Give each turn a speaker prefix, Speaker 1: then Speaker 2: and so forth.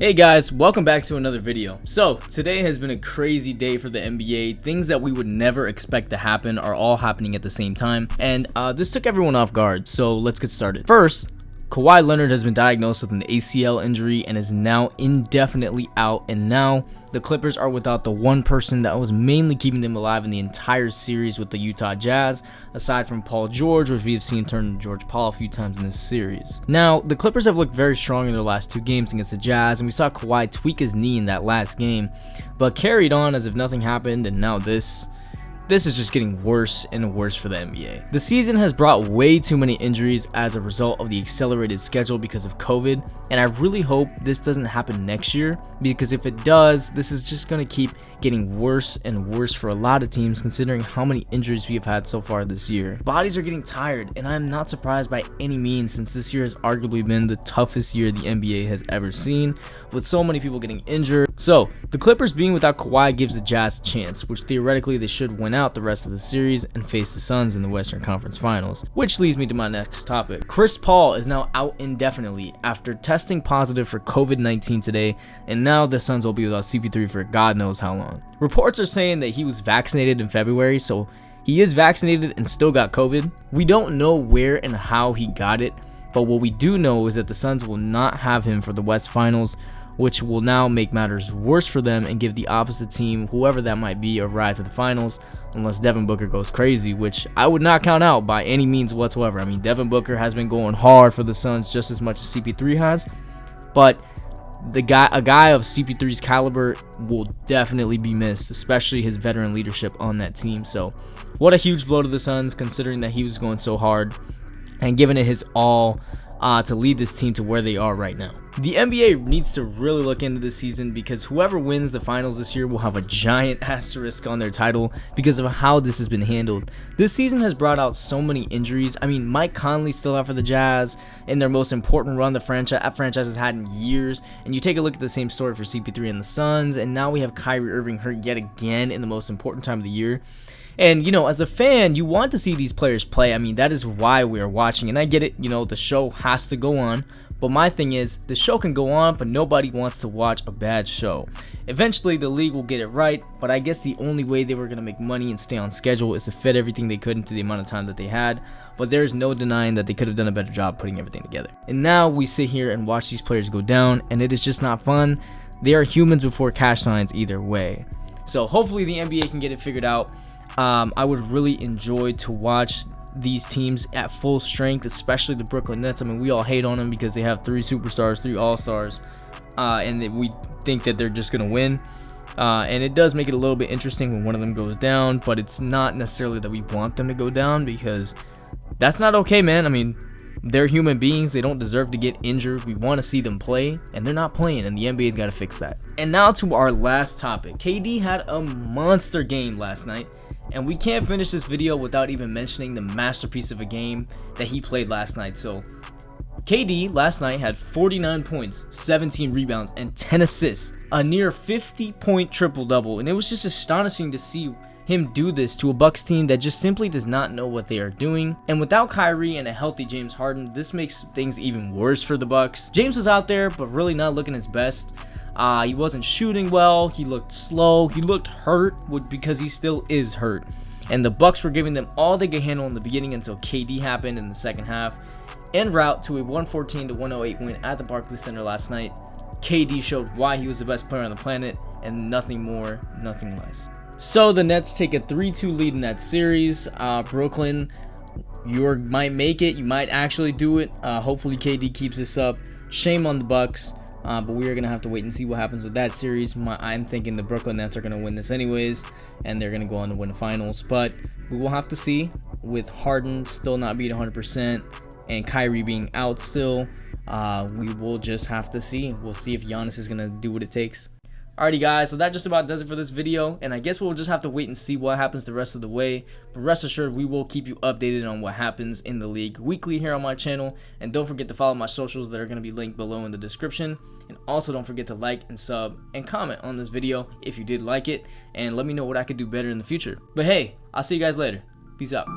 Speaker 1: Hey guys, welcome back to another video. So today has been a crazy day for the NBA. Things that we would never expect to happen are all happening at the same time, and this took everyone off guard. So let's get started. First, Kawhi Leonard has been diagnosed with an ACL injury and is now indefinitely out, and now the Clippers are without the one person that was mainly keeping them alive in the entire series with the Utah Jazz, aside from Paul George, which we have seen turn into George Paul a few times in this series. Now, the Clippers have looked very strong in their last two games against the Jazz, and we saw Kawhi tweak his knee in that last game, but carried on as if nothing happened, and now this is just getting worse and worse for the NBA. The season has brought way too many injuries as a result of the accelerated schedule because of COVID, and I really hope this doesn't happen next year, because if it does, this is just going to keep getting worse and worse for a lot of teams considering how many injuries we have had so far this year. Bodies are getting tired, and I am not surprised by any means, since this year has arguably been the toughest year the NBA has ever seen, with so many people getting injured. So the Clippers being without Kawhi gives the Jazz a chance, which theoretically they should win out the rest of the series and face the Suns in the Western Conference Finals, which leads me to my next topic. Chris Paul is now out indefinitely after testing positive for COVID-19 today, and now the Suns will be without CP3 for God knows how long. Reports are saying that he was vaccinated in February, so he is vaccinated and still got COVID. We don't know where and how he got it, but what we do know is that the Suns will not have him for the West Finals, which will now make matters worse for them and give the opposite team, whoever that might be, a ride to the finals, unless Devin Booker goes crazy, which I would not count out by any means whatsoever. I mean, Devin Booker has been going hard for the Suns just as much as CP3 has, but a guy of CP3's caliber will definitely be missed, especially his veteran leadership on that team. So what a huge blow to the Suns, considering that he was going so hard and giving it his all to lead this team to where they are right now. The NBA needs to really look into this season, because whoever wins the finals this year will have a giant asterisk on their title because of how this has been handled. This season has brought out so many injuries. I mean, Mike Conley's still out for the Jazz in their most important run the franchise has had in years, and you take a look at the same story for CP3 and the Suns, and now we have Kyrie Irving hurt yet again in the most important time of the year. And, you know, as a fan, you want to see these players play. I mean, that is why we are watching. And I get it, you know, the show has to go on. But my thing is, the show can go on, but nobody wants to watch a bad show. Eventually, the league will get it right. But I guess the only way they were going to make money and stay on schedule is to fit everything they could into the amount of time that they had. But there's no denying that they could have done a better job putting everything together. And now we sit here and watch these players go down, and it is just not fun. They are humans before cash signs either way. So hopefully the NBA can get it figured out. I would really enjoy to watch these teams at full strength, especially the Brooklyn Nets. I mean, we all hate on them because they have 3 superstars, 3 all-stars, and we think that they're just going to win. And it does make it a little bit interesting when one of them goes down, but it's not necessarily that we want them to go down, because that's not okay, man. I mean, they're human beings. They don't deserve to get injured. We want to see them play, and they're not playing, and the NBA's got to fix that. And now to our last topic. KD had a monster game last night, and we can't finish this video without even mentioning the masterpiece of a game that he played last night. So KD last night had 49 points, 17 rebounds, and 10 assists, a near 50-point triple-double, and it was just astonishing to see him do this to a Bucks team that just simply does not know what they are doing. And without Kyrie and a healthy James Harden, this makes things even worse for the Bucks. James was out there, but really not looking his best. He wasn't shooting well. He looked slow. He looked hurt, because he still is hurt. And the Bucks were giving them all they could handle in the beginning until KD happened in the second half. En route to a 114-108 win at the Barclays Center last night, KD showed why he was the best player on the planet, and nothing more, nothing less. So the Nets take a 3-2 lead in that series. Brooklyn, you might make it. You might actually do it. Hopefully KD keeps this up. Shame on the Bucks. But we are going to have to wait and see what happens with that series. I'm thinking the Brooklyn Nets are going to win this anyways, and they're going to go on to win the finals. But we will have to see, with Harden still not being 100% and Kyrie being out still. We will just have to see. We'll see if Giannis is going to do what it takes. Alrighty guys, so that just about does it for this video, and I guess we'll just have to wait and see what happens the rest of the way, but rest assured we will keep you updated on what happens in the league weekly here on my channel. And don't forget to follow my socials that are going to be linked below in the description, and also don't forget to like and sub and comment on this video if you did like it, and let me know what I could do better in the future. But hey, I'll see you guys later. Peace out.